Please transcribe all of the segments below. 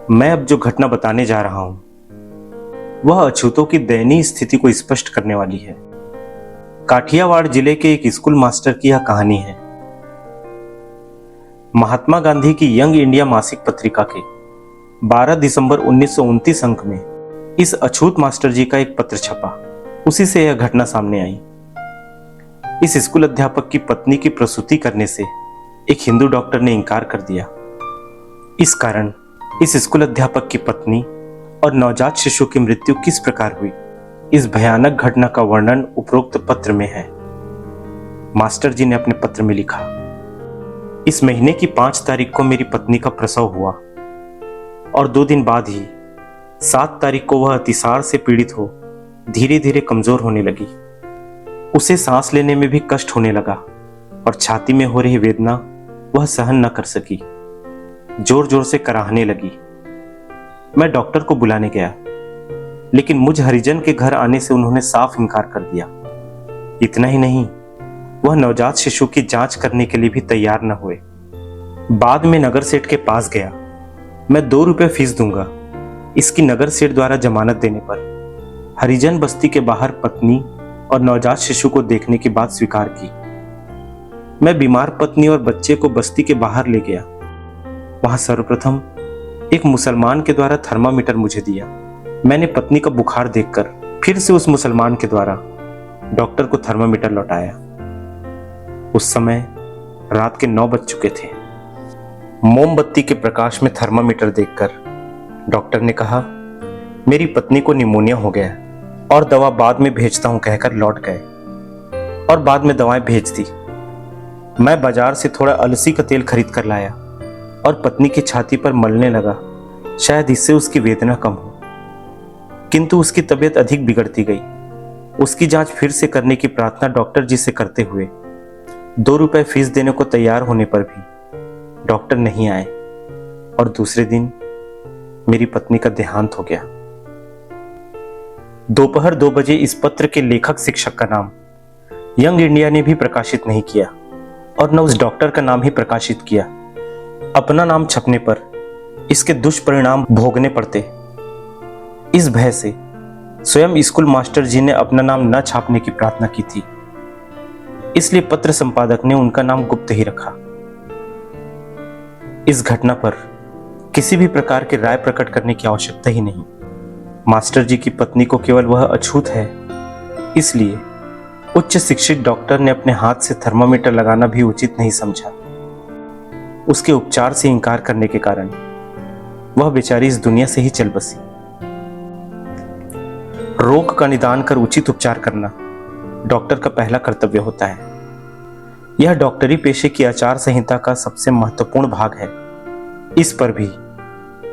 मैं अब जो घटना बताने जा रहा हूं वह अछूतों की दयनीय स्थिति को स्पष्ट करने वाली है। काठियावाड़ जिले के एक स्कूल मास्टर की यह कहानी है। महात्मा गांधी की यंग इंडिया मासिक पत्रिका के 12 दिसंबर 1929 अंक में इस अछूत मास्टर जी का एक पत्र छपा। उसी से यह घटना सामने आई। इस स्कूल अध्यापक की पत्नी की प्रसूति करने से एक हिंदू डॉक्टर ने इनकार कर दिया। इस कारण इस स्कूल अध्यापक की पत्नी और नवजात शिशु की मृत्यु किस प्रकार हुई, इस भयानक घटना का वर्णन उपरोक्त पत्र में है। मास्टर जी ने अपने पत्र में लिखा, इस महीने की 5 तारीख को मेरी पत्नी का प्रसव हुआ और 2 दिन बाद ही 7 तारीख को वह अतिसार से पीड़ित हो धीरे धीरे कमजोर होने लगी। उसे सांस लेने में भी कष्ट होने लगा और छाती में हो रही वेदना वह सहन न कर सकी, जोर जोर से कराहने लगी। मैं डॉक्टर को बुलाने गया, लेकिन मुझ हरिजन के घर आने से उन्होंने साफ इनकार कर दिया। इतना ही नहीं, वह नवजात शिशु की जांच करने के लिए भी तैयार न हुए। बाद में नगर सेठ के पास गया। मैं 2 रुपए फीस दूंगा, इसकी नगर सेठ द्वारा जमानत देने पर हरिजन बस्ती के बाहर पत्नी और नवजात शिशु को देखने की बात स्वीकार की। मैं बीमार पत्नी और बच्चे को बस्ती के बाहर ले गया। वहां सर्वप्रथम एक मुसलमान के द्वारा थर्मामीटर मुझे दिया। मैंने पत्नी का बुखार देखकर फिर से उस मुसलमान के द्वारा डॉक्टर को थर्मामीटर लौटाया। उस समय रात के 9 बज चुके थे। मोमबत्ती के प्रकाश में थर्मामीटर देखकर डॉक्टर ने कहा, मेरी पत्नी को निमोनिया हो गया और दवा बाद में भेजता हूं कहकर लौट गए और बाद में दवाएं भेज दी। मैं बाजार से थोड़ा अलसी का तेल खरीद कर लाया और पत्नी की छाती पर मलने लगा, शायद इससे उसकी वेदना कम हो। किंतु उसकी तबीयत अधिक बिगड़ती गई। उसकी जांच फिर से करने की प्रार्थना डॉक्टर जी से करते हुए 2 रुपए फीस देने को तैयार होने पर भी डॉक्टर नहीं आए और दूसरे दिन मेरी पत्नी का देहांत हो गया। दोपहर 2 बजे इस पत्र के लेखक शिक्षक का नाम यंग इंडिया ने भी प्रकाशित नहीं किया और न उस डॉक्टर का नाम ही प्रकाशित किया। अपना नाम छपने पर इसके दुष्परिणाम भोगने पड़ते। इस भय से स्वयं स्कूल मास्टर जी ने अपना नाम न छापने की प्रार्थना की थी। इसलिए पत्र संपादक ने उनका नाम गुप्त ही रखा। इस घटना पर किसी भी प्रकार की राय प्रकट करने की आवश्यकता ही नहीं। मास्टर जी की पत्नी को केवल वह अछूत है, इसलिए उच्च शिक्षित डॉक्टर ने अपने हाथ से थर्मामीटर लगाना भी उचित नहीं समझा। उसके उपचार से इंकार करने के कारण वह बेचारी इस दुनिया से ही चल बसी। रोग का निदान कर उचित उपचार करना डॉक्टर का पहला कर्तव्य होता है। यह डॉक्टरी पेशे की आचार संहिता का सबसे महत्वपूर्ण भाग है। इस पर भी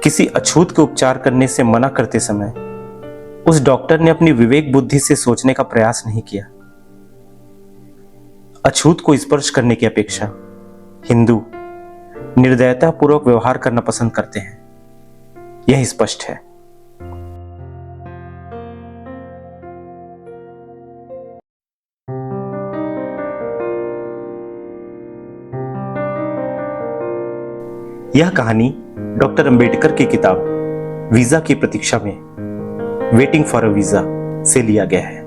किसी अछूत के उपचार करने से मना करते समय उस डॉक्टर ने अपनी विवेक बुद्धि से सोचने का प्रयास नहीं किया। अछूत को स्पर्श करने की अपेक्षा हिंदू निर्दयता पूर्वक व्यवहार करना पसंद करते हैं, यह स्पष्ट है। यह कहानी डॉक्टर अंबेडकर की किताब वीजा की प्रतीक्षा में, वेटिंग फॉर अ वीजा से लिया गया है।